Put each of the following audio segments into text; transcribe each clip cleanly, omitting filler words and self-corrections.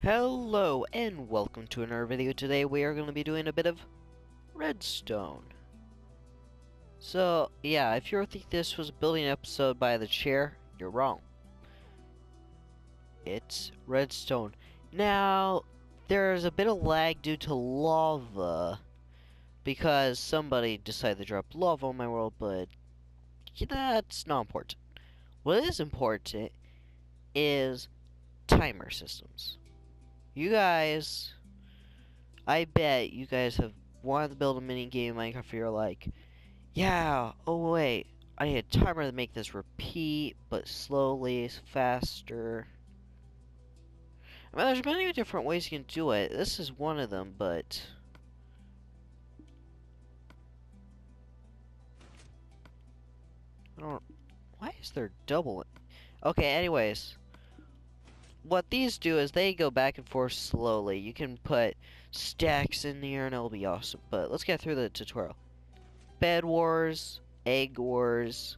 Hello and welcome to another video. Today we are going to be doing a bit of redstone. So yeah, if you think this was a building episode by the chair, you're wrong. It's redstone. Now, there's a bit of lag due to lava because somebody decided to drop lava on my world, but that's not important. What is important is timer systems. You guys, I bet you guys have wanted to build a mini game in Minecraft. You're like, yeah, oh wait, I need a timer to make this repeat, but slowly, faster. I mean, there's many different ways you can do it. This is one of them, but I don't. Why is there double? Okay, anyways, what these do is they go back and forth slowly. You can put stacks in here and it'll be awesome. But let's get through the tutorial. Bed Wars, Egg Wars,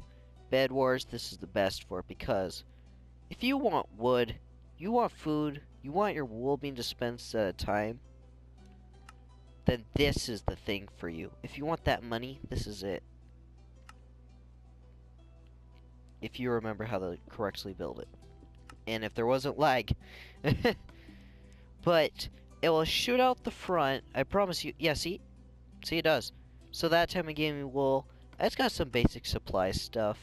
Bed Wars. This is the best for it because if you want wood, you want food, you want your wool being dispensed at a time, then this is the thing for you. If you want that money, this is it. If you remember how to correctly build it. And if there wasn't lag. But it will shoot out the front. I promise you. Yeah, see? See, it does. So that time of gaming wool, it's got some basic supply stuff.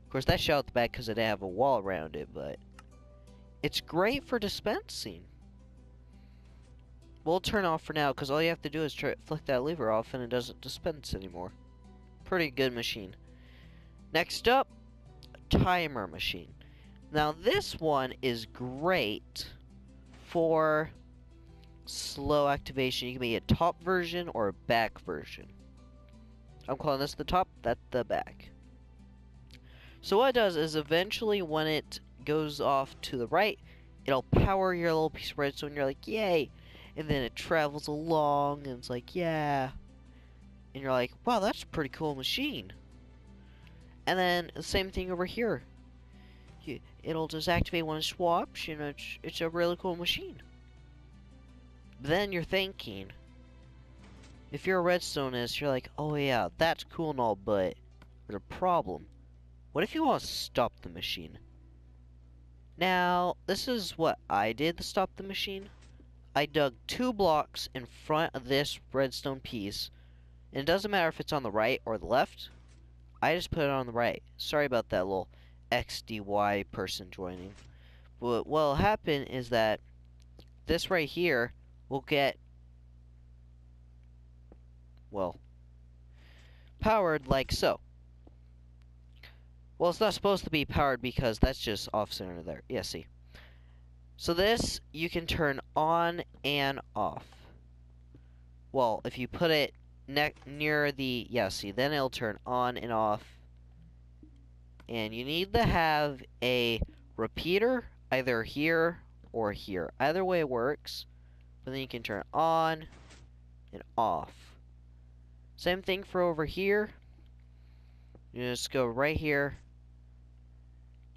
Of course, that shot out the back because it didn't have a wall around it, but it's great for dispensing. We'll turn off for now because all you have to do is flick that lever off and it doesn't dispense anymore. Pretty good machine. Next up, timer machine. Now this one is great for slow activation. You can be a top version or a back version. I'm calling this the top, that's the back. So what it does is eventually when it goes off to the right, it'll power your little piece of redstone. You're like, yay! And then it travels along, and it's like, yeah. And you're like, wow, that's a pretty cool machine. And then the same thing over here. It'll just activate when it swaps. You know, it's a really cool machine. But then you're thinking, if you're a redstonist, you're like, oh yeah, that's cool and all, but there's a problem. What if you want to stop the machine? Now, this is what I did to stop the machine. I dug 2 blocks in front of this redstone piece, and it doesn't matter if it's on the right or the left. I just put it on the right. Sorry about that little XDY person joining. But what'll happen is that this right here will get, well, powered like so. Well, it's not supposed to be powered because that's just off-center there. Yeah, see. So this, you can turn on and off. Well, if you put it near the, yeah, see, then it'll turn on and off. And you need to have a repeater either here or here. Either way works. But then you can turn on and off. Same thing for over here. You just go right here.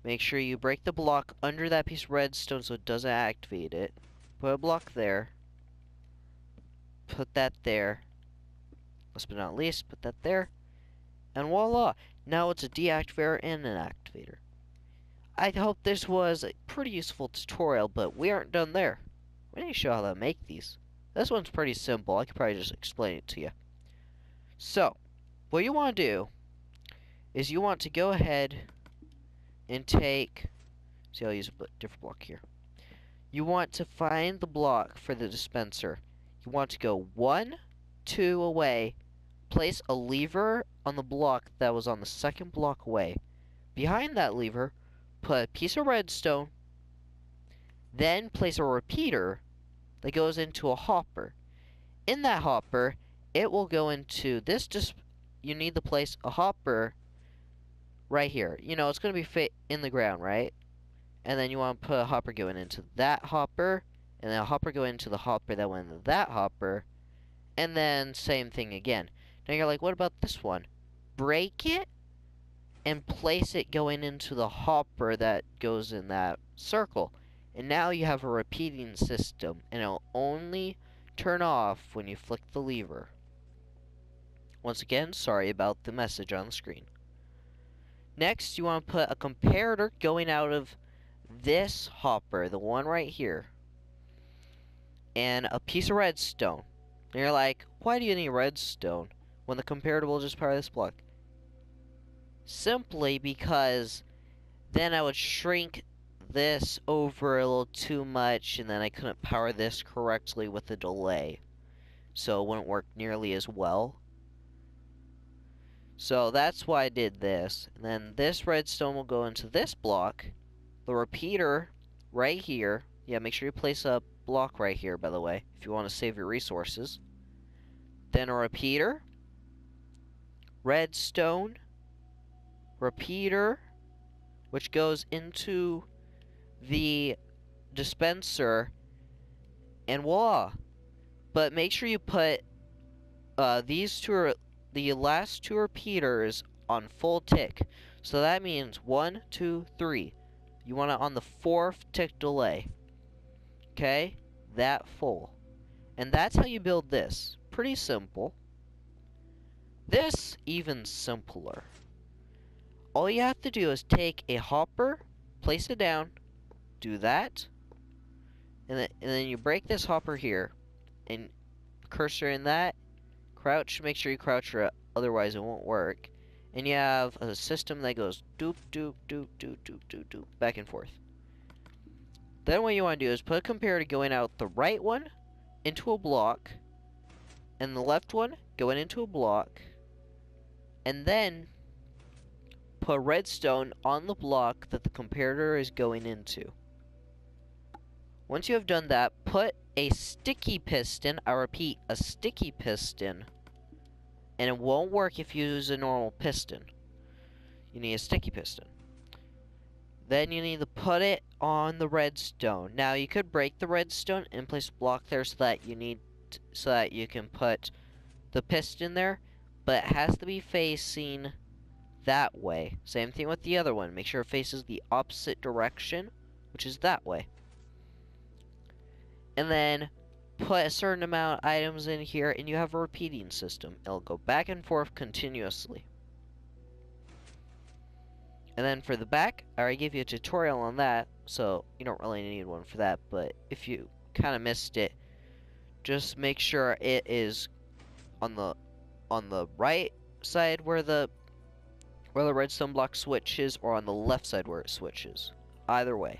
Make sure you break the block under that piece of redstone so it doesn't activate it. Put a block there. Put that there. Last but not least, put that there. And voila! Now it's a deactivator and an activator. I hope this was a pretty useful tutorial, but we aren't done there. We need to show how to make these. This one's pretty simple. I could probably just explain it to you. So, what you want to do is you want to go ahead and take, see, I'll use a different block here. You want to find the block for the dispenser. You want to go 1, 2 away, place a lever on the block that was on the second block away. Behind that lever, put a piece of redstone, then place a repeater that goes into a hopper. In that hopper, it will go into this, you need to place a hopper right here. You know, it's going to be fit in the ground, right? And then you want to put a hopper going into that hopper, and then a hopper going into the hopper that went into that hopper, and then same thing again. Now you're like, what about this one? Break it and place it going into the hopper that goes in that circle. And now you have a repeating system, and it'll only turn off when you flick the lever. Once again, sorry about the message on the screen. Next, you want to put a comparator going out of this hopper, the one right here, and a piece of redstone. And you're like, why do you need redstone when the comparator will just power this block? Simply because then I would shrink this over a little too much, and then I couldn't power this correctly with the delay. So it wouldn't work nearly as well. So that's why I did this. And then this redstone will go into this block. The repeater right here. Yeah, make sure you place a block right here, by the way, if you want to save your resources. Then a repeater. Redstone. Repeater, which goes into the dispenser, and voila. But make sure you put the last two repeaters on full tick. So that means 1, 2, 3. You want it on the 4th tick delay. Okay? That full. And that's how you build this. Pretty simple. This, even simpler. All you have to do is take a hopper, place it down, do that, and then you break this hopper here, and cursor in that, crouch, make sure you crouch or otherwise it won't work, and you have a system that goes doop, doop, doop, doop, doop, doop, doop, back and forth. Then what you want to do is put a comparator going out the right one into a block, and the left one going into a block, and then put redstone on the block that the comparator is going into. Once you have done that, put a sticky piston, I repeat, a sticky piston, and it won't work if you use a normal piston. You need a sticky piston. Then you need to put it on the redstone. Now you could break the redstone and place a block there so that you can put the piston there, but it has to be facing that way. Same thing with the other one. Make sure it faces the opposite direction, which is that way. And then put a certain amount of items in here, and you have a repeating system. It'll go back and forth continuously. And then for the back, I already gave you a tutorial on that, so you don't really need one for that. But if you kind of missed it, just make sure it is on the right side where the redstone block switches, or on the left side where it switches. Either way.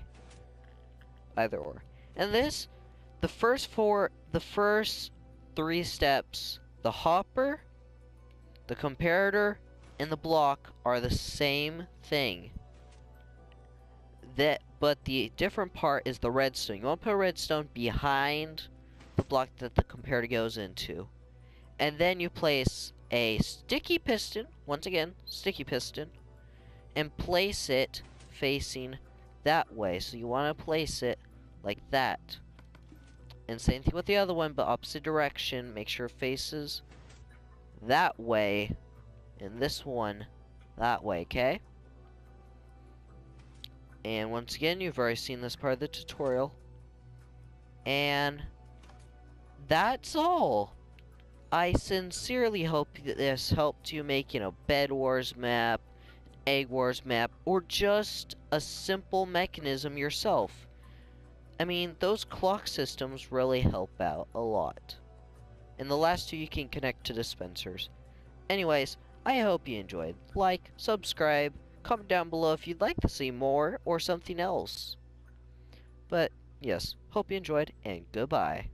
Either or. And this, the first 3 steps, the hopper, the comparator, and the block are the same thing. But the different part is the redstone. You want to put a redstone behind the block that the comparator goes into. And then you place a sticky piston, once again, sticky piston, and place it facing that way. So you want to place it like that. And same thing with the other one, but opposite direction. Make sure it faces that way, and this one that way, okay? And once again, you've already seen this part of the tutorial. And that's all. I sincerely hope that this helped you make, Bed Wars map, Egg Wars map, or just a simple mechanism yourself. I mean, those clock systems really help out a lot. And the last 2 you can connect to dispensers. Anyways, I hope you enjoyed. Like, subscribe, comment down below if you'd like to see more or something else. But, yes, hope you enjoyed, and goodbye.